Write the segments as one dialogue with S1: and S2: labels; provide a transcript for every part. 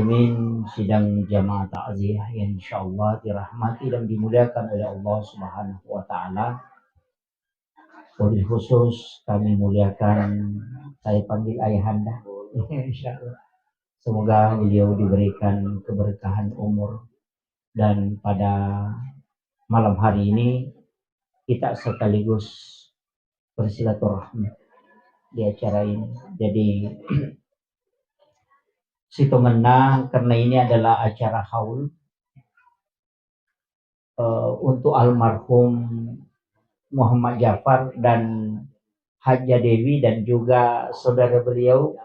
S1: Sidang jamaah takziah yang insyaallah dirahmati dan dimuliakan oleh Allah Subhanahu wa taala. Wabil khusus kami muliakan, saya panggil ayahanda insyaallah. Semoga beliau diberikan keberkahan umur, dan pada malam hari ini kita sekaligus bersilaturahmi di acara ini. Jadi Sitomena, karena ini adalah acara haul untuk almarhum Muhammad Jafar dan Haja Dewi, dan juga saudara beliau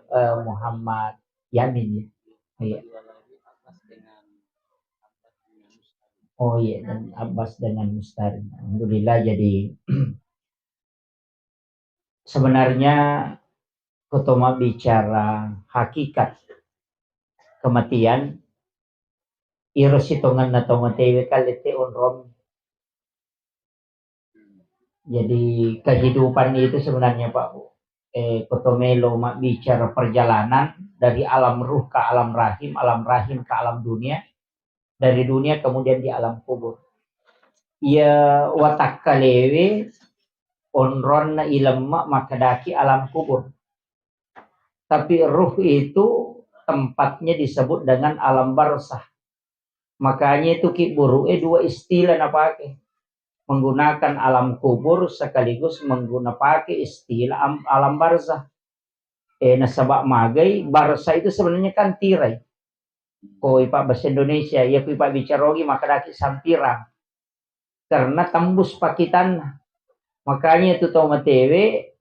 S1: Muhammad Yamin ya. Oh iya, dan Abbas dengan Mustari. Alhamdulillah. Jadi sebenarnya ketoma bicara hakikat kematian irositongan na tomatewe kalite onrom. Jadi kehidupan itu sebenarnya Pak Kotomelo bicara perjalanan dari alam ruh ke alam rahim ke alam dunia, dari dunia kemudian di alam kubur. Ya watak kalewe onron na ilemma makadaki alam kubur. Tapi ruh itu tempatnya disebut dengan alam barzah. Makanya itu kiburu dua istilah na pakai. Menggunakan alam kubur sekaligus menggunakan istilah alam barzah. Nasabak magai barzah itu sebenarnya kan tirai. Ko ipa bahasa Indonesia ya ipa bicarogi maka daki sampirang. Karena tembus pakitan. Makanya itu tau matewe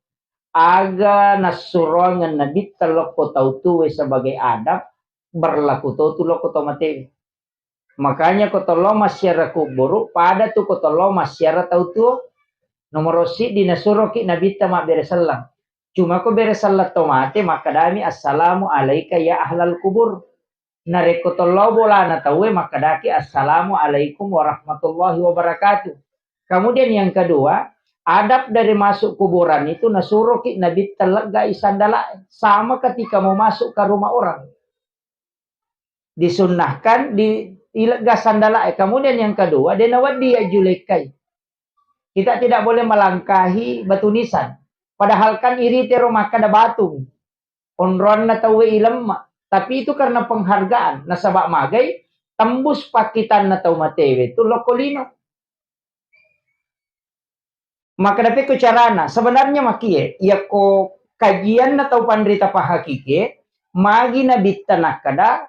S1: aga nasurongan nadit teloko tau tuwe sebagai adab berlaku tau tu loko tau matewe. Makanya kotolo masyara kuburu pada tu kotolo masyara tau tu nomor si di nasuroki nabita ma beresalam. Cuma ko beresalat tomate maka dami assalamu alaika ya ahlal kubur. Narekotolo bola na tawe maka daki assalamu alaikum warahmatullahi wabarakatuh. Kemudian yang kedua, adab dari masuk kuburan itu nasuroki nabi talaga isandala sama ketika mau masuk ke rumah orang. Disunnahkan di ilaga sandala. Kemudian yang kedua, denawadi ajulekai. Kita tidak boleh melangkahi batu nisan. Padahal kan iri tero maka ada batu. Onron na tawe ilemma. Tapi itu karena penghargaan. Nasabak magai, tembus pakitan na tau matewe itu lokolino. Maka dapat ko carana. Sebenarnya makie, ya ko kajian na tau pandrita pahakike, magi na bittanak kada,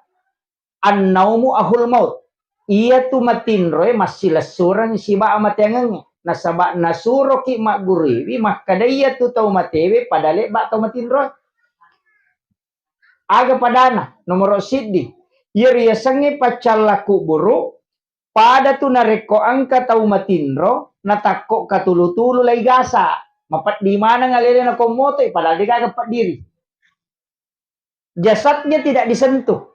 S1: annaumu ahul maut. Ia tu matinroy masilasurang siba amat yangangnya. Nasabak nasuro ki mak guriwi maka daya tu tau matewe padale ba tau matinroy. Aga padana nomor siddi. Ia sange pacalaku buru pada tu nareko angka tau matinro natakok katulu-tulu lay gasa. Mapat di mana ngalele na komoto padahal dia dapat diri. Jasadnya tidak disentuh.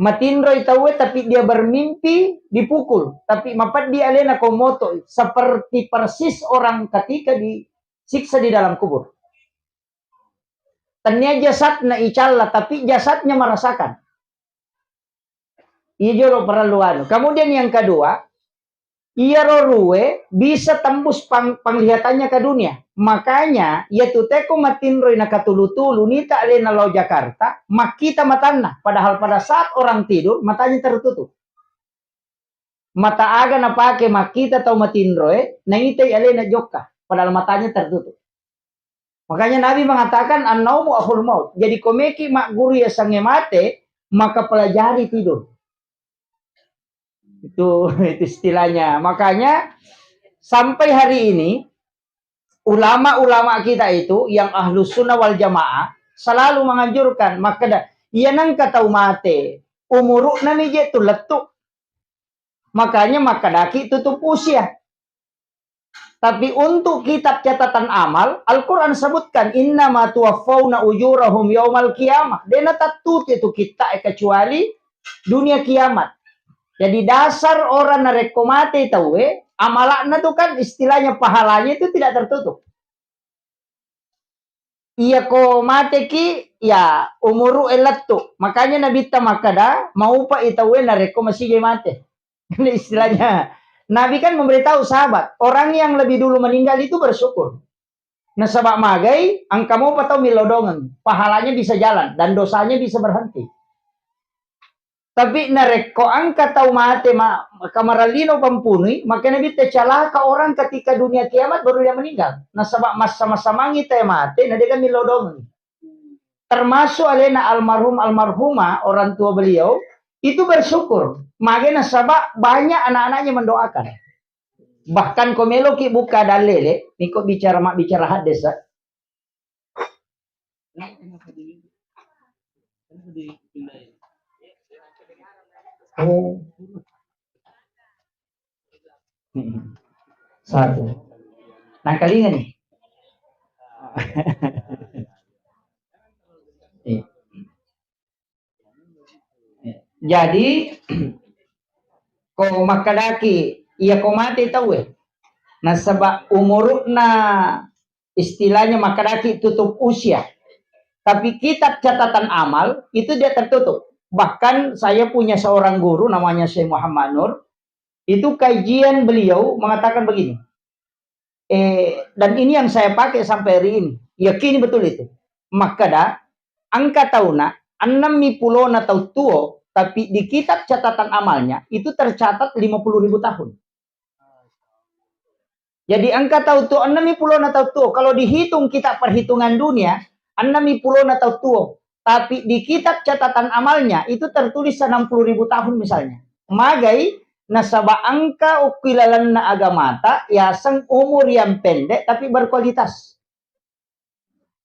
S1: Matinro itawe tapi dia bermimpi dipukul. Tapi mapat dia alena komoto. Seperti persis orang ketika disiksa di dalam kubur. Tanya jasad na icalla tapi jasadnya merasakan. Iya jolo perluan. Kemudian yang kedua, ia roruwe bisa tembus penglihatannya ke dunia. Makanya ia tuteko matinroy na katulu-tulu nita alena lau Jakarta makita matana. Padahal pada saat orang tidur matanya tertutup. Mata aga na pake makita tau matinroy nangitay alena joka. Padahal matanya tertutup. Makanya Nabi mengatakan annaumu akhul maut. Jadi komeki mak guru ya sange mate maka pelajari tidur. Itu istilahnya. Makanya sampai hari ini ulama-ulama kita itu yang ahlus sunnah wal jamaah selalu menganjurkan maka ia nang katau mate umuruk nami je tu letuk. Makanya maka daki tutup usia. Tapi untuk kitab catatan amal, Al-Quran sebutkan innama tuwaffawna ujurahum yaumal qiyamah. Dena tatut itu kita kecuali dunia kiamat. Jadi dasar orang narekomate tahu amalakna itu kan istilahnya pahalanya itu tidak tertutup. iya ko mate ki ya umuru elatto. Makanya Nabi tamakada mau pa itawe na reko masih mate. Ini istilahnya. Nabi kan memberitahu sahabat, orang yang lebih dulu meninggal itu bersyukur. Nah sabak magai, angka mau patau milodongan, pahalanya bisa jalan dan dosanya bisa berhenti. Tapi nareko angka tahu mate kamaralino pampuni, maka Nabi tecalaka orang ketika dunia kiamat baru dia meninggal. Nah sabak masa-masa mangi teh mate, nah dia kan milodongan. Termasuk alena almarhumah orang tua beliau itu bersyukur. Makanya sabak banyak anak-anaknya mendoakan. Bahkan komelo ki buka dalile, niko bicara hadis. Oh. Satu. Nah kali nih. Jadi ko makadaki iya ko mati tahu nah sebab umur na istilahnya makadaki tutup usia. Tapi kitab catatan amal itu dia tertutup. Bahkan saya punya seorang guru namanya Syekh Muhammad Nur. Itu kajian beliau mengatakan begini. Dan ini yang saya pakai sampai hari ini. Yakini betul itu. Makada angka tahuna 60 atau tuo, tapi di kitab catatan amalnya itu tercatat 50.000 tahun. Jadi angka tahu tuh 60 atau tuo. Kalau dihitung kita perhitungan dunia 60 atau tuo. Tapi di kitab catatan amalnya itu tertulis 60.000 tahun misalnya. Magai nasaba angka ukilalan na agamata ya sang umur yang pendek tapi berkualitas.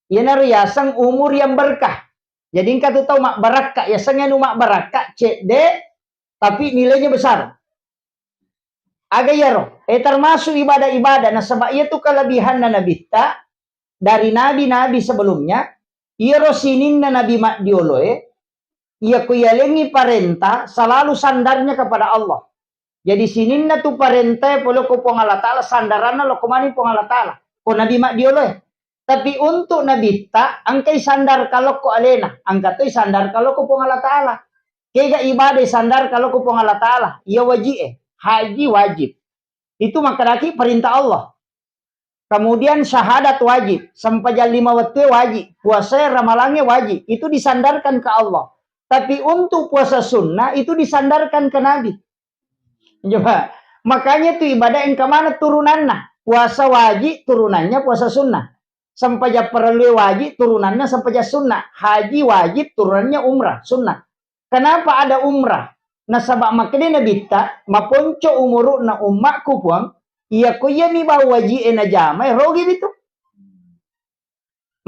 S1: Ya naru ya sang umur yang berkah. Jadi engkau tuh tahu mak barakah ya sang anu mak barakah cek tapi nilainya besar. Aga yaro, termasuk ibadah-ibadah. Nah sebab itu kelebihan na Nabi dari nabi-nabi sebelumnya. Iya rosinin na Nabi mak dioloe. Iya kuyalengi parenta selalu sandarnya kepada Allah. Jadi sinin na tu parenta polo ko pong Allah Ta'ala sandaranna lo kumani pong Allah Ta'ala. Ko Nabi mak dioloe. Tapi untuk Nabi angkai sandar kalau ko alena. Angkatoi sandar kalau ko pong Allah Ta'ala. Kega ibadah sandar kalau ko pong Allah Ta'ala. Iya wajib haji wajib. Itu makadaki perintah Allah. Kemudian syahadat wajib. Sampajal 5 waktu wajib. Puasa ramalangnya wajib. Itu disandarkan ke Allah. Tapi untuk puasa sunnah itu disandarkan ke Nabi. Coba. Makanya itu ibadah yang kemana turunannya. Puasa wajib turunannya puasa sunnah. Sampajal perlu wajib turunannya sampajal sunnah. Haji wajib turunannya umrah sunnah. Kenapa ada umrah? Nah sabak makanya Nabi maponco umuru na umakku puang. Iya ko iya mi bawa wajib na jamai rogi itu.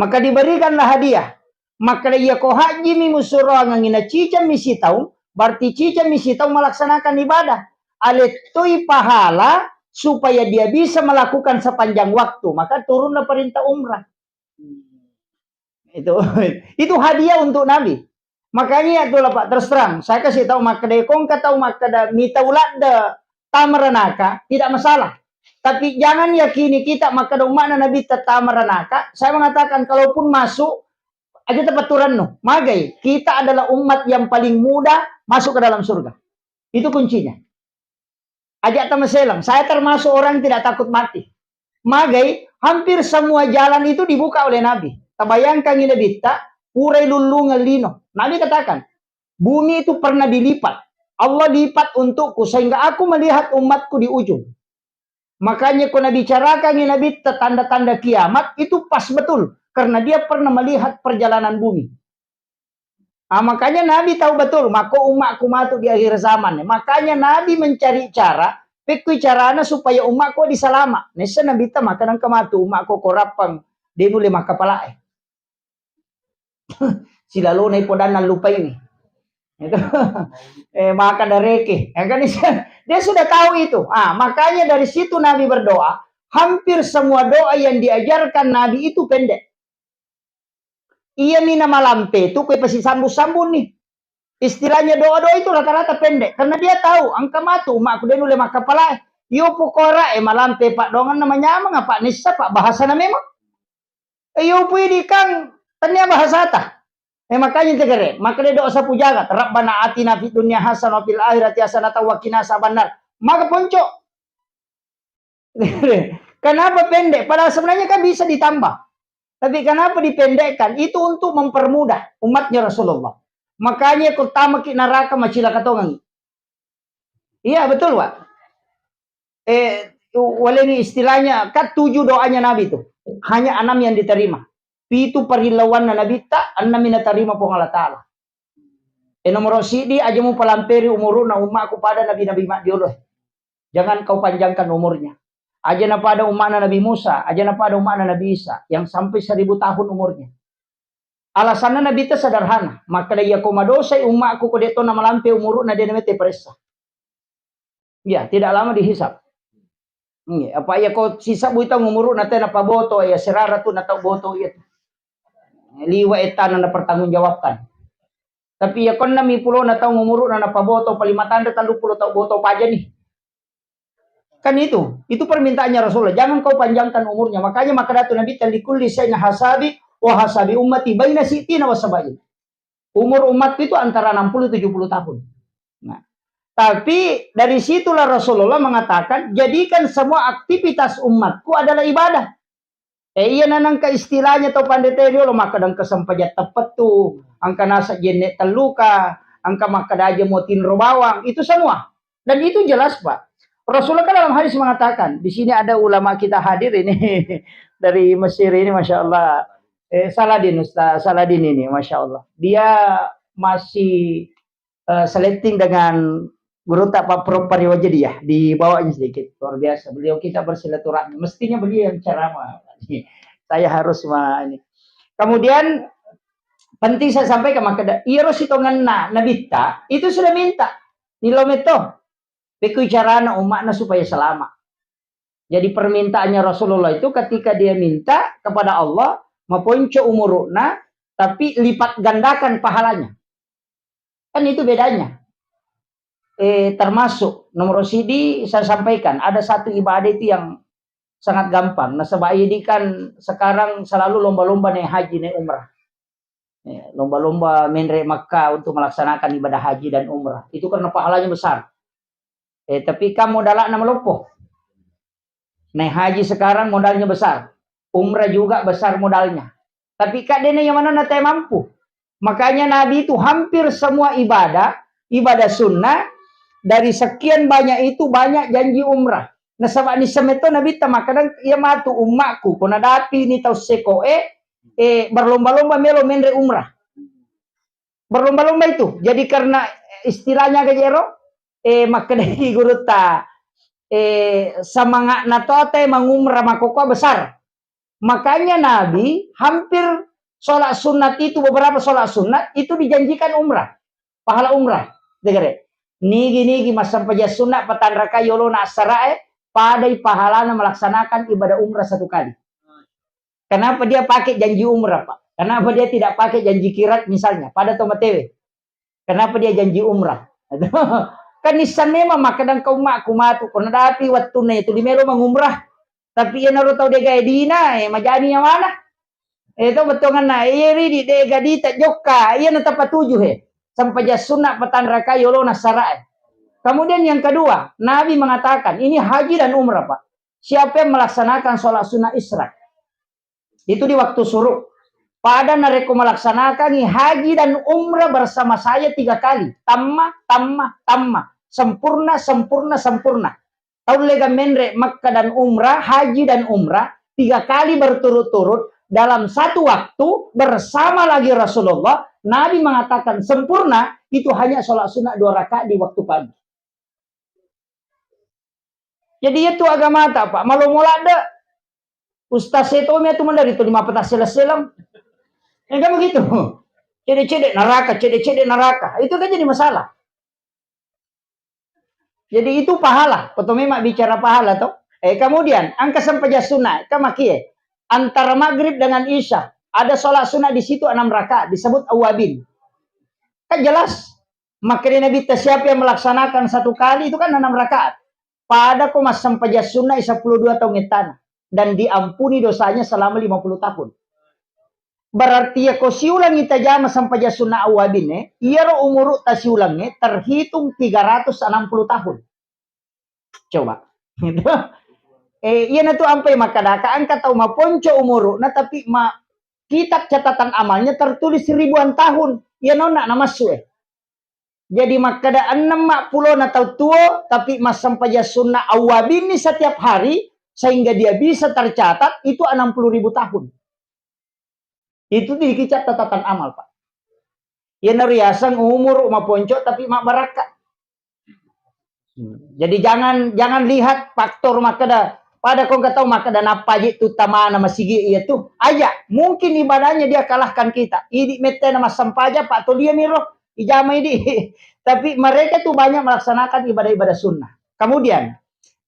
S1: Maka diberikanlah hadiah. Maka iya ko haji mi musuro ngina cica misi tahu. Berarti cica misi tahu melaksanakan ibadah. Aletoi pahala supaya dia bisa melakukan sepanjang waktu. Maka turunlah perintah umrah. Itu hadiah untuk Nabi. Makanya itulah Pak terus terang. Saya kasih tahu makada kong tahu makada mitaulat de tamaranaka tidak masalah. Tapi jangan yakini kita makada umat Nabi tamaranaka. Saya mengatakan kalaupun masuk aja tepaturan no. Magai kita adalah umat yang paling mudah masuk ke dalam surga. Itu kuncinya. Ajak tamaselam. Saya termasuk orang tidak takut mati. Magai hampir semua jalan itu dibuka oleh Nabi. Tabayangkan ini bita urai lulu ngelino. Nabi katakan, bumi itu pernah dilipat. Allah lipat untukku sehingga aku melihat umatku di ujung. Makanya kalau Nabi bicarakan ini Nabi tanda-tanda kiamat itu pas betul. Karena dia pernah melihat perjalanan bumi. Makanya Nabi tahu betul. Maka umatku matu di akhir zaman. Makanya Nabi mencari cara. Pikui caranya supaya umatku diselamat. Nesa Nabi tahu makanan kematu. Umatku korapang. Dia boleh maka palae. Sila lunay po dan lupa ini. Itu maka dareke. Ya kan dia sudah tahu itu. Makanya dari situ Nabi berdoa. Hampir semua doa yang diajarkan Nabi itu pendek. Iya mina malampe itu kue pasti sambung-sambung nih. Istilahnya doa-doa itu rata-rata pendek. Karena dia tahu angka matu. Mak aku nule maka pala. Yo pokora malampe pak dongan namanya apa Pak Nisa Pak bahasa memang.
S2: Ayo pwede kang tanya bahasa ta. Makanya tegere, makanya doa sapu jagat. Rabbana atina fid dunya hasanah fil akhirati hasanah wa qina azabannar. Maka ponco. Kenapa pendek? Padahal sebenarnya kan bisa ditambah. Tapi kenapa dipendekkan? Itu untuk mempermudah umatnya Rasulullah. Makanya kau tamak neraka macila katongan. Iya betul Pak. Waleni istilahnya kan 7 doanya Nabi itu. Hanya 6 yang diterima. Pitu perhilawan Nabi tak 6 yang diterima pun Allah Ta'ala. Nomor sidi aja mau pelamperi umuruna umatku pada Nabi-Nabi mak diulah. Jangan kau panjangkan umurnya. Aja na pada umat Nabi Musa, aja na pada umat Nabi Isa yang sampai 1000 tahun umurnya. Alasannya Nabi itu sederhana. Maka dia komadosai umatku kodeto na malampe umuruna dia namanya peresa. Ya, tidak lama dihisap. Apa ya kau sisa buita umuruna teh na paboto ya serara tu na tau boto itu. Liwa etan na pertanggungjawabkan. Tapi ya kon na mi pulo na tau umuruna na paboto palimatanda 30 tau boto paja nih. Kan itu permintaannya Rasulullah. Jangan kau panjangkan umurnya. Makanya maka datu Nabi talikul lisayna hasabi wa hasabi ummati baina sitina wa sabain. Umur umatku itu antara 60-70 tahun. Nah, tapi dari situlah Rasulullah mengatakan, jadikan semua aktivitas umatku adalah ibadah. Iya nanang ka istilahnya atau pandeterio lo maka dan kesampajat tepat tuh. Angka nasa jenek teluka, angka maka aja motin robawang, itu semua. Dan itu jelas Pak. Rasulullah kan dalam hadis mengatakan, di sini ada ulama kita hadir ini dari Mesir ini, masya Allah. Saladin Ustaz Saladin ini, masya Allah. Dia masih selecting dengan guru tak Pak Prof Pariwajadiyah, dibawanya sedikit, luar biasa. Beliau kita bersilaturahmi, mestinya beliau yang ceramah. Saya harus ini. Kemudian penting saya sampaikan maka iya rositongan nabita itu sudah minta nilometo beku carana umatnya supaya selamat. Jadi permintaannya Rasulullah itu ketika dia minta kepada Allah maponco umuruna tapi lipat gandakan pahalanya. Kan itu bedanya. Termasuk nomor sidi saya sampaikan ada satu ibadah itu yang sangat gampang. Nah sebab ini kan sekarang selalu lomba-lomba naik haji naik umrah. Lomba-lomba menrek Makkah untuk melaksanakan ibadah haji dan umrah. Itu karena pahalanya besar. Tapi kamu modalnya melopoh. Naik haji sekarang modalnya besar. Umrah juga besar modalnya. Tapi kak dene yang mana nanti mampu. Makanya Nabi itu hampir semua ibadah sunnah dari sekian banyak itu banyak janji umrah. Nah sabak ni semeto Nabi tamakadang ia matu umatku kuna dapi ni tau seko berlomba-lomba melo menre umrah. Berlomba-lomba itu. Jadi karena istilahnya kejero makadai guru ta semangat natote mengumrah makoko besar. Makanya Nabi hampir sholat sunat itu beberapa sholat sunat itu dijanjikan umrah. Pahala umrah. Dengar nigi masa pajas sunat patan raka yolona asarae padai pahalana melaksanakan ibadah umrah 1 kali. Kenapa dia pakai janji umrah, Pak? Kenapa dia tidak pakai janji kirat misalnya pada tomatewe? Kenapa dia janji umrah? Kan nisan memang makadang kau mak kumatu kena dapi waktu na itu di melo mengumrah. Tapi ia naruh tahu dia gaya dina, majani yang mana? Itu betul kan na, iya ridi dia gadi tak joka, iya na tepat 7 sampai sunat patan raka yolona sarae. Kemudian yang kedua, Nabi mengatakan, ini haji dan umrah Pak. Siapa yang melaksanakan sholat sunnah isra? Itu di waktu suruh. Pada mereka melaksanakan haji dan umrah bersama saya 3 kali. Tamma. Sempurna. Tahu lega menre Makkah dan umrah, haji dan umrah 3 kali berturut-turut dalam 1 waktu bersama lagi Rasulullah. Nabi mengatakan sempurna itu hanya sholat sunnah 2 rakaat di waktu pagi. Jadi itu agama tak Pak. Malu mulak dah. Ustaz itu itu dari itu 5 petas selam. Kan begitu. Cedek neraka. Itu kan jadi masalah. Jadi itu pahala. Potong memang bicara pahala toh. Kemudian angka sampai sunnah. Kamakie. Antara maghrib dengan isya. Ada sholat sunnah di situ 6 rakaat. Disebut awabin. Kan jelas. Makanya Nabi siapa yang melaksanakan 1 kali itu kan 6 rakaat. Pada ko mas sampajas sunnah 12 tahun ngetana dan diampuni dosanya selama 50 tahun. Berarti ya ko siulang ita jama sampai ja sunnah awabin iya ro umuru ta siulang terhitung 360 tahun. Coba. Iya na tu ampai makadaka angka tau ma ponco umuru na tapi ma kitab catatan amalnya tertulis ribuan tahun. Iya nona nama suwe. Jadi makada 60 na tau tua tapi mas sampai ja sunnah awabin ini setiap hari sehingga dia bisa tercatat itu 60.000 tahun. Itu di kitab catatan amal, Pak. Ya nariasan umur ma ponco tapi mak barakat. Jadi jangan lihat faktor makada pada kau nggak tahu makada napa itu tamana masigi itu aja mungkin ibadahnya dia kalahkan kita. Ini mete nama sampaja Pak Tolia miro ijama ini. Tapi mereka tuh banyak melaksanakan ibadah-ibadah sunnah. Kemudian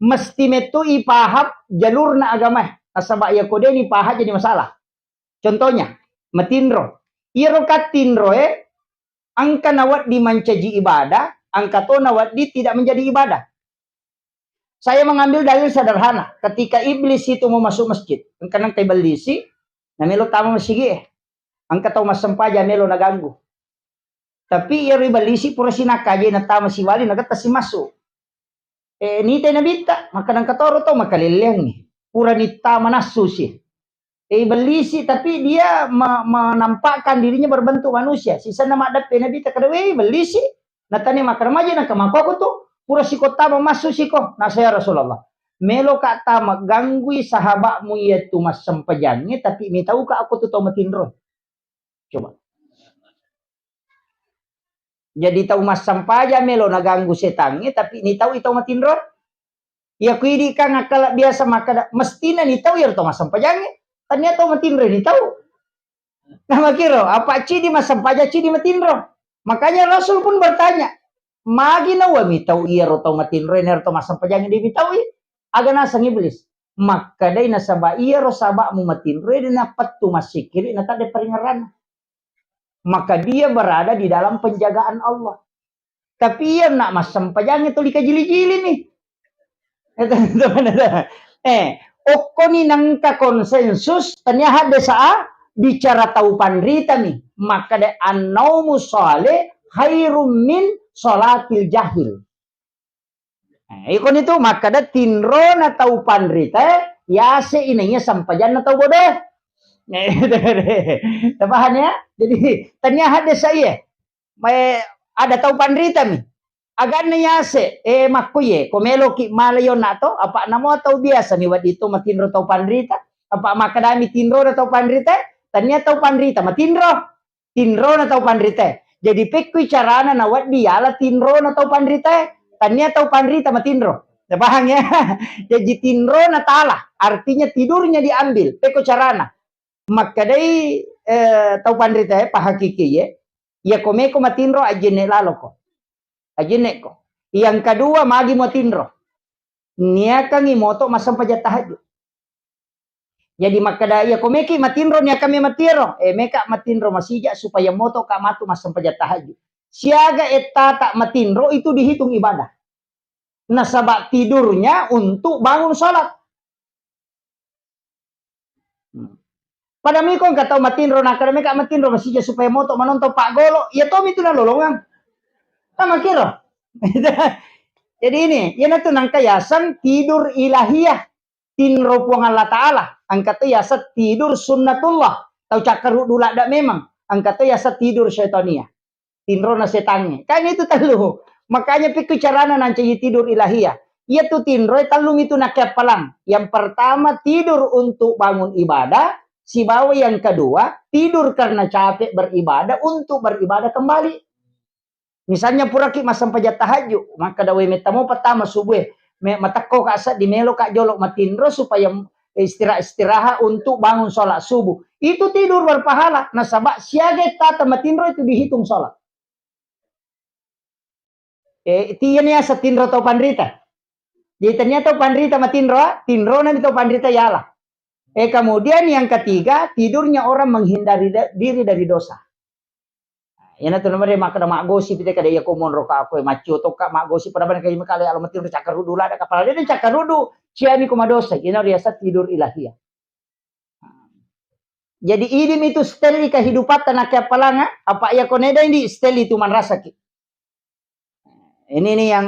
S2: mesti metu ipaham jalurna agama. Nasabak ya kode ini paham jadi masalah. Contohnya matinro. Iro katinro angka nawat di mancaji ibadah, angka to nawat di tidak menjadi ibadah. Saya mengambil dalil sederhana. Ketika iblis itu mau masuk masjid, angka nang iblis namelo tama masigi angka to masampaja melo naganggu. Tapi iro iblis pura sinakaje na tama si wali nagata si masuk. Ni tay nabita, maka nang katoro to makalileng. Pura ni tama nasusi. Belisi tapi dia menampakkan dirinya berbentuk manusia. Sisa nama ada Nabi tak ada belisi. Natani makar maji nak mako tu pura sikota masuk siko. Nah saya Rasulullah. Melo kata mengganggu sahabatmu yaitu mas sempajangnya tapi mi tahu ka aku tu tahu matinro. Coba. Jadi tahu mas sampaja melo naganggu setangnya tapi ni tahu itu matinro. Ya kuidi kan akal biasa maka mestina ni tahu ya tahu mas sampajangnya. Ternyata matinro ini tahu. Nah makiro, apa cidi mas sampaja cidi matinro. Makanya Rasul pun bertanya, magi nawa mi tahu iya ro tahu matinro ini ro mas sampaja yang dia tahu aga nasang iblis. Maka dai nasaba iya ro sabak mu matinro ini napat tu masih kiri nata de peringaran. Maka dia berada di dalam penjagaan Allah. Tapi iya nak mas sampaja itu likajili-jili nih. Okoni nangka konsensus ternyata desa bicara tahu pandrita nih maka de annaumu sholeh khairum min sholatil jahil. Ikon itu maka de tinro na tahu pandrita ya se ininya sampajan na tahu bodoh. Tapahan ya? Jadi ternyata desa iya ada tahu pandrita nih. Agan na yase, makuye, komelo ki malayo na to, apa namo atau biasa ni wad ito matinro tau pandrita, apa makadami tinro na tau pandrita, tanya tau pandrita, tinro na tau pandrita. Jadi pekui carana na wad diala tinro na tau pandrita, tanya tau pandrita matinro. Paham ya? Jadi tinro na tala, artinya tidurnya diambil, peko carana. Makadai tau pandrita pahakiki ya komeko matinro ajene lalo ko. Ajinek ko. Yang kedua magi mo tinro. Nia kang imoto masam pajat tahajud. Jadi makada ya komeki matinro nia kami matiro. Meka matinro masija supaya moto ka matu masam pajat tahajud. Siaga eta tak matinro itu dihitung ibadah. Nasabak tidurnya untuk bangun salat. Pada mikong kata matinro nakada meka matinro masija supaya moto manonton Pak Golo. Ya tom itu na lolongan. Sama kira. Jadi ini, ya itu nangka yasan tidur ilahiyah. Tinro puang Allah Ta'ala. Angkata yasa tidur sunnatullah. Tahu cakar dula dak memang. Angkata yasa tidur syaitania. Tinro na setannya. Kan itu talu. Makanya pikir carana nanti tidur ilahiyah. Ia tuh tinro talung itu nakap palang. Yang pertama tidur untuk bangun ibadah. Si bawa yang kedua tidur karena capek beribadah untuk beribadah kembali. Misalnya pura ki masam pajat tahajud, maka dawe metamo pertama subuh, matako ka asa di melo ka jolok matinro supaya istirahat untuk bangun sholat subuh. Itu tidur berpahala. Nasabak siaga tata matinro itu dihitung sholat. Tiyan ya sa tinro tau pandrita. Jadi ternyata pandrita matinro, tinro na itu pandrita yala. Kemudian yang ketiga, tidurnya orang menghindari diri dari dosa. Yana tu nomor mak mak gosi pite kada ya komon roka aku macu to ka mak gosi pada ban kay makale alamatir cakar rudu la ada kapal dia cakar rudu ciami komadosa ina riasa tidur ilahiyah. Jadi idim itu steli kehidupan tanah kaya palanga, apa ya koneda ini steli itu man rasa ki. Ini nih yang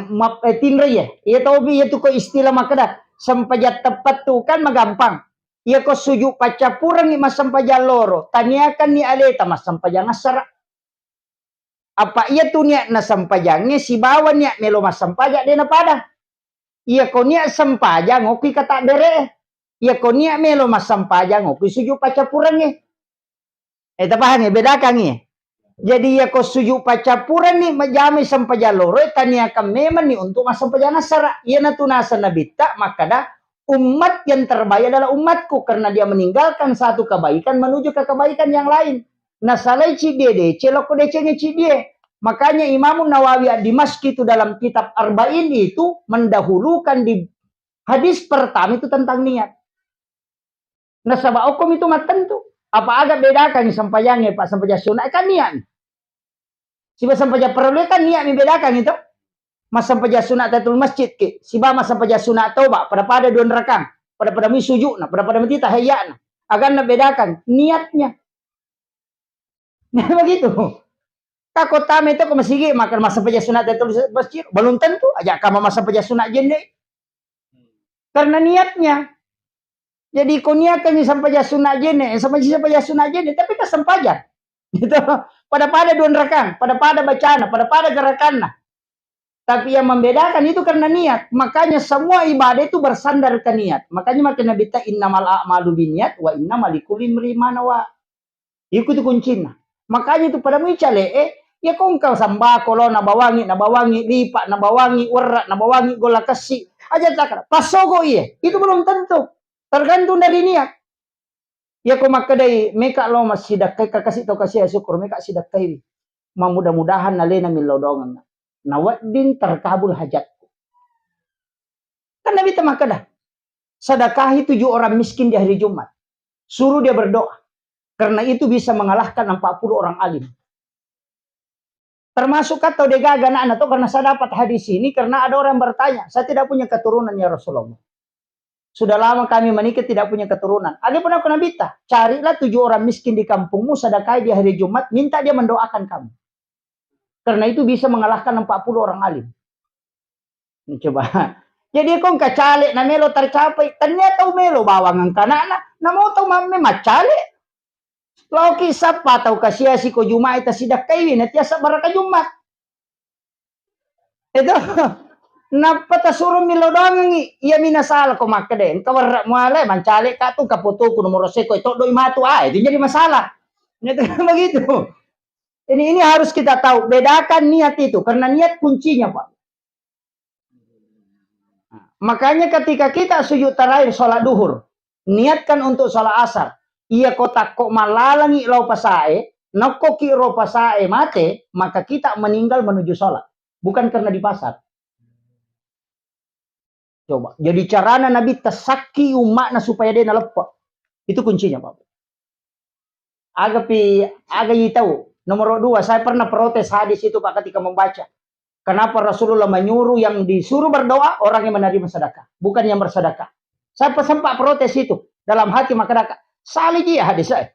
S2: tinre ya. Iya tahu bi itu kok istilah makada sampaja tepat tuh kan magampang. Iya kok suju pacapurang ni mas sampaja loro. Tanyakan ni aleta mas sampaja ngasara. Apa iya tuh niya na sampajangnya si bawan niya melo mas sampaja de na pada. Iya kok niya sampaja ngoki kata bere. Iya kok niya melo mas sampaja ngoki suju pacapurang ni. Tapahan ya bedakan ni. Jadi ya kau suju pacapuran ni majami sampaja loro tania kameman ni untuk masampaja nasara. Ia natu nasa nabita maka dah umat yang terbaik adalah umatku karena dia meninggalkan satu kebaikan menuju ke kebaikan yang lain. Nasalai cidede celoko decenya cidie. Makanya Imam Nawawi Ad-Dimashqi itu dalam kitab Arba'in itu mendahulukan di hadis pertama itu tentang niat. Nasaba hukum itu tentu. Apa agak bedakan sampajangnya Pak sampaja sunat kan niat. Siapa sampaja perlu kan niat membedakan itu. Mas sampaja sunat tatul masjid ke. Siapa mas sampaja sunat tauba pada dua rakang, pada mi sujud, pada mati tahiyat. Agar nak bedakan niatnya. Nah begitu. Kako tame itu kau masih makan mas sampaja sunat tatul masjid belum tentu. Ajak kamu mas sampaja sunat jende. Karena niatnya. Jadi kau niatkan sampaja sunat jende, sampaja sunat jende, tapi tak sampaja. Gitu. Pada dua rakang, pada bacaan, pada gerakan. Tapi yang membedakan itu karena niat. Makanya semua ibadah itu bersandar ke niat. Makanya makin Nabi ta innamal a'malu binniyat wa innamal likulli imrin ma nawa. Itu kuncinya. Makanya itu pada micale ya kongkau sambako lo nabawangi lipat nabawangi werat nabawangi gola kasih aja takra. Pasogo iya. Itu belum tentu. Tergantung dari niat. Ya kau makadai meka lo masih dakai kasih tau kasih syukur meka sidakai. Mudah-mudahan nalena min lodongan. Nawadin terkabul hajatku. Kan Nabi makada. Sedekahi 7 orang miskin di hari Jumat. Suruh dia berdoa. Karena itu bisa mengalahkan 40 orang alim. Termasuk kata dia gagal anak atau karena saya dapat hadis ini karena ada orang bertanya, saya tidak punya keturunan ya Rasulullah. Sudah lama kami menikah tidak punya keturunan. Ada pun aku nabita, carilah 7 orang miskin di kampungmu sedekah di hari Jumat, minta dia mendoakan kamu. Karena itu bisa mengalahkan 40 orang alim. Coba. Jadi kau kacale na melo tercapai, ternyata melo bawangan kanana, na mau tahu mame macale. Lau kisah pa tahu kasih si ko Jumat ita sidak kayu na tiasa baraka Jumat. Itu napata suruh milo doang ngi iya minasala ko makade kawar muale mancale ka tu kaputo ko nomor seko itu doi matu itu jadi masalah. Itu begitu. Ini harus kita tahu bedakan niat itu karena niat kuncinya Pak. Makanya ketika kita sujud terakhir sholat duhur, niatkan untuk sholat asar. Iya kotak kok malalangi lau pasae, nakoki ro pasae mate, maka kita meninggal menuju sholat. Bukan karena di pasar. Coba. Jadi carana Nabi tasaki umatna supaya dia nalepak. Itu kuncinya Pak. Agak tahu. Nomor 2, saya pernah protes hadis itu Pak ketika membaca. Kenapa Rasulullah menyuruh yang disuruh berdoa orang yang menerima sedekah, bukan yang bersedekah. Saya sempat protes itu dalam hati maka salih dia hadis saya.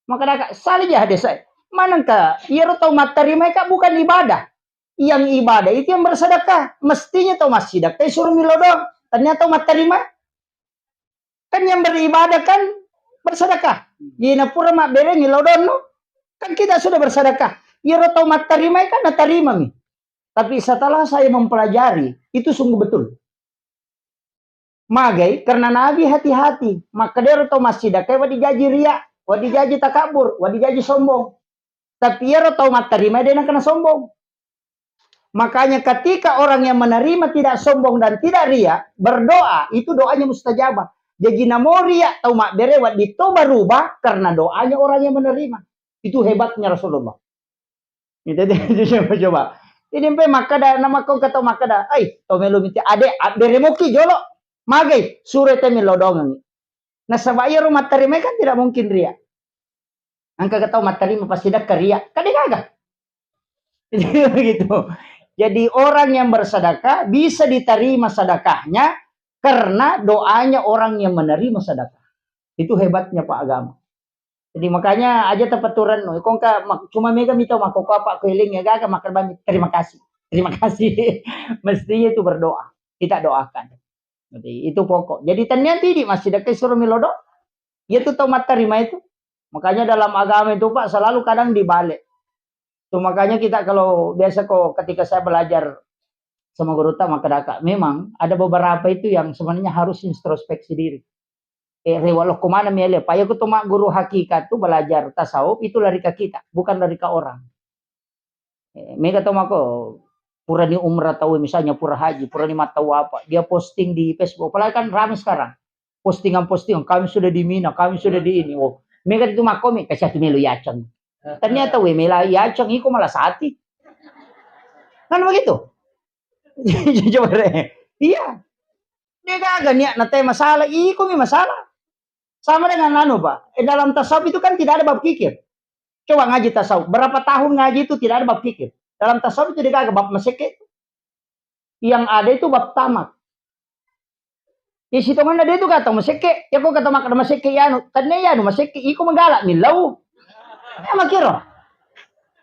S2: Maka salih dia hadis saya. Manakah ia tahu materi mereka bukan ibadah. Yang ibadah itu yang bersedekah. Mestinya tahu masjid sedekah suruh milodong. Ternyata materi mah kan yang beribadah kan bersedekah. Jina pura mak bere milodong no. Kan kita sudah bersedekah. Ia tahu materi mereka kan terima mi. Tapi setelah saya mempelajari, itu sungguh betul. Magai, karena Nabi hati-hati. Maka dia tahu masjid, kayak wadi jaji riak, wadi jaji takabur, wadi jaji sombong. Tapi dia tahu materi, dia nak kena sombong. Makanya ketika orang yang menerima tidak sombong dan tidak riak, berdoa, itu doanya mustajabah. Jadi namo riak, tahu mak berewat, ditoba rubah, karena doanya orang yang menerima. Itu hebatnya Rasulullah. Itu coba. Ini pe makada nama kau kata makada. To melu minta ade beremoki jolo. Magai sure te melodongan. Nah sabaya rumah terima kan tidak mungkin ria. Angka kata materi pasti dak ria. Kan kagak. Begitu. Jadi orang yang bersedekah bisa diterima sedekahnya karena doanya orang yang menerima sedekah. Itu hebatnya Pak agama. Jadi makanya aja tepaturan no. Kong ka cuma mega mito makoko apa keliling ya gaga makan bami. Terima kasih. Terima kasih. Mestinya itu berdoa. Kita doakan. Jadi itu pokok. Jadi ternyata di masih dekat suruh milodo. Dia tuh tahu terima itu. Makanya dalam agama itu Pak selalu kadang dibalik. So, makanya kita kalau biasa kok ketika saya belajar sama guru utama kedaka, memang ada beberapa itu yang sebenarnya harus introspeksi diri. Rewalo kemana mele? Paya ku tuma guru hakikat tu belajar tasawuf itu lari ke kita, bukan lari ke orang. Mega tuma ko pura ni umrah tahu misalnya pura haji, pura ni mata apa, dia posting di Facebook, apalagi kan ramai sekarang. Postingan kami sudah di Mina, kami sudah di ini. Oh, mega itu makomi kasih tu melu yacang. Ternyata we mela yacang iko malah sati. Kan begitu? Coba deh. Iya. Dia kagak niat nate masalah, iko mi masalah. Sama dengan anu Pak, dalam tasawuf itu kan tidak ada bab fikir. Coba ngaji tasawuf, berapa tahun ngaji itu tidak ada bab fikir. Dalam tasawuf itu tidak ada bab maseke. Yang ada itu bab tamak. Di situ mana dia itu kata maseke, ya kok kata makan maseke ya anu, karena ya anu maseke, iko menggalak milau. Ya makiro.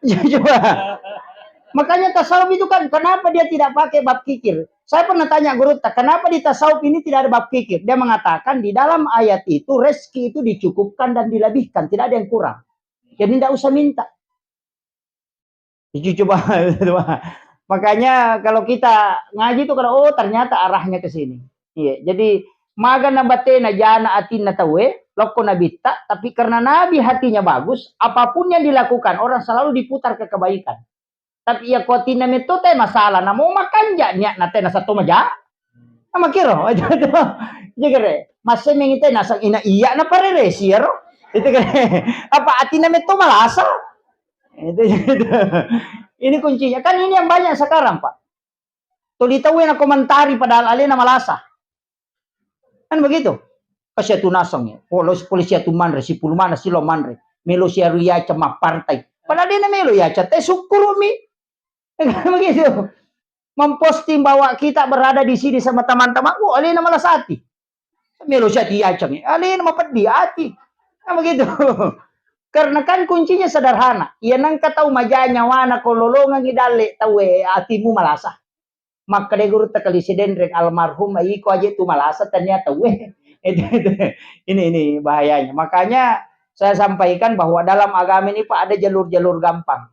S2: Coba. Makanya tasawuf itu kan, kenapa dia tidak pakai bab fikir? Saya pernah tanya guru, kenapa di tasawuf ini tidak ada bab fikir? Dia mengatakan di dalam ayat itu, rezeki itu dicukupkan dan dilebihkan. Tidak ada yang kurang. Jadi tidak usah minta. Coba. Makanya kalau kita ngaji itu, oh ternyata arahnya ke sini. Iya, jadi maga nabatena jana atina tawe, loko nabita, tapi karena Nabi hatinya bagus, apapun yang dilakukan, orang selalu diputar ke kebaikan. Tapi ya kotina metode masalah, na mau makan ja niat nate na satu maja. Ama kiro, jegere. Masih mengite nasang ina iya na parere siro. Itu kere. Apa atina meto malasa? Itu. Ini kuncinya. Kan ini yang banyak sekarang, Pak. Tuh ditawin na komentari padahal alena malasa. Kan begitu. Kasi tu nasang ya. Polisi tu manre, si pulmana si lo manre. Melo si aruya cema partai. Padahal dia na melo ya, te syukurumi. Begitu. Memposting bahwa kita berada di sini sama teman-teman. Oh, alena malas hati. Melo siya diacang. Alena mapad hati. Nah, begitu. Karena kan kuncinya sederhana. Yan ang kataw majanya wana kololongan gidali tawe hatimu malasa. Maka de guru takali si Dendrek almarhum iko aja itu malasa ternyata we. Ini bahayanya. Makanya saya sampaikan bahwa dalam agama ini Pak ada jalur-jalur gampang.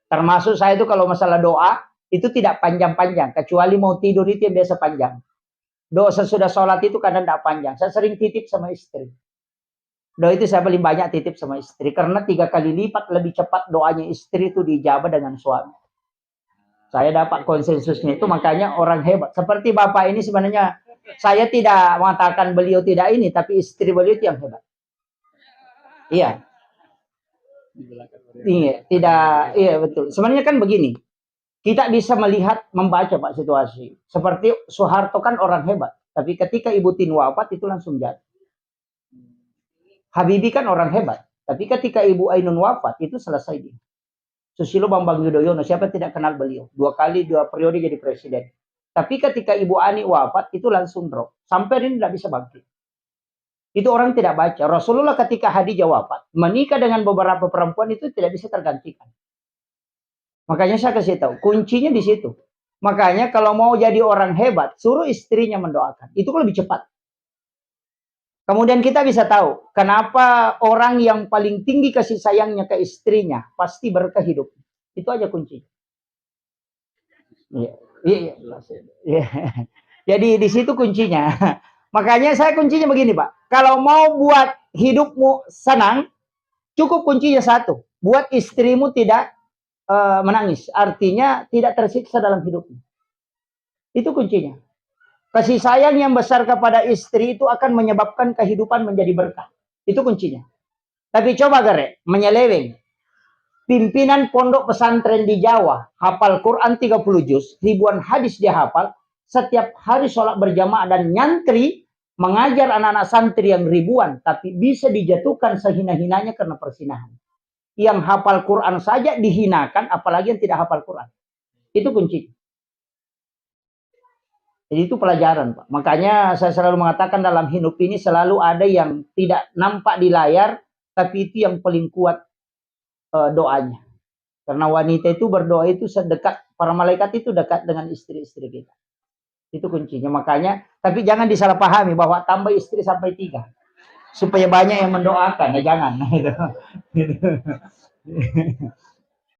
S2: Termasuk saya itu kalau masalah doa itu tidak panjang-panjang. Kecuali mau tidur itu yang biasa panjang. Doa sesudah sholat itu kadang tidak panjang. Saya sering titip sama istri. Doa itu saya paling banyak titip sama istri. Karena 3 kali lipat lebih cepat doanya istri itu dijawab dengan suami. Saya dapat konsensusnya itu makanya orang hebat. Seperti Bapak ini sebenarnya saya tidak mengatakan beliau tidak ini. Tapi istri beliau itu yang hebat. Iya. Iya betul. Sebenarnya kan begini. Kita bisa melihat, membaca Pak situasi. Seperti Soeharto kan orang hebat. Tapi ketika Ibu Tin wafat itu langsung jatuh. Habibie kan orang hebat. Tapi ketika Ibu Ainun wafat itu selesai dia. Susilo Bambang Yudhoyono, siapa tidak kenal beliau. 2 periode jadi presiden. Tapi ketika Ibu Ani wafat itu langsung drop. Sampai ini tidak bisa bangkit. Itu orang tidak baca. Rasulullah ketika Khadijah wafat, menikah dengan beberapa perempuan itu tidak bisa tergantikan. Makanya saya kasih tahu, kuncinya di situ. Makanya kalau mau jadi orang hebat, suruh istrinya mendoakan. Itu lebih cepat. Kemudian kita bisa tahu, kenapa orang yang paling tinggi kasih sayangnya ke istrinya, pasti berkah hidup. Itu aja kuncinya. Iya. Jadi di situ kuncinya. Makanya saya kuncinya begini Pak. Kalau mau buat hidupmu senang, cukup kuncinya satu. Buat istrimu tidak menangis. Artinya tidak tersiksa dalam hidupmu. Itu kuncinya. Kasih sayang yang besar kepada istri itu akan menyebabkan kehidupan menjadi berkah. Itu kuncinya. Tapi coba Gere, menyeleweng. Pimpinan pondok pesantren di Jawa, hafal Quran 30 juz, ribuan hadis dia hafal, setiap hari sholat berjamaah dan nyantri, mengajar anak-anak santri yang ribuan, tapi bisa dijatuhkan sehina-hinanya karena persinahan. Yang hafal Quran saja dihinakan, apalagi yang tidak hafal Quran. Itu kunci. Jadi itu pelajaran, Pak. Makanya saya selalu mengatakan dalam hidup ini selalu ada yang tidak nampak di layar, tapi itu yang paling kuat doanya. Karena wanita itu berdoa itu sedekat, para malaikat itu dekat dengan istri-istri kita. Itu kuncinya. Makanya, tapi jangan disalahpahami bahwa tambah istri sampai 3. Supaya banyak yang mendoakan. Ya jangan.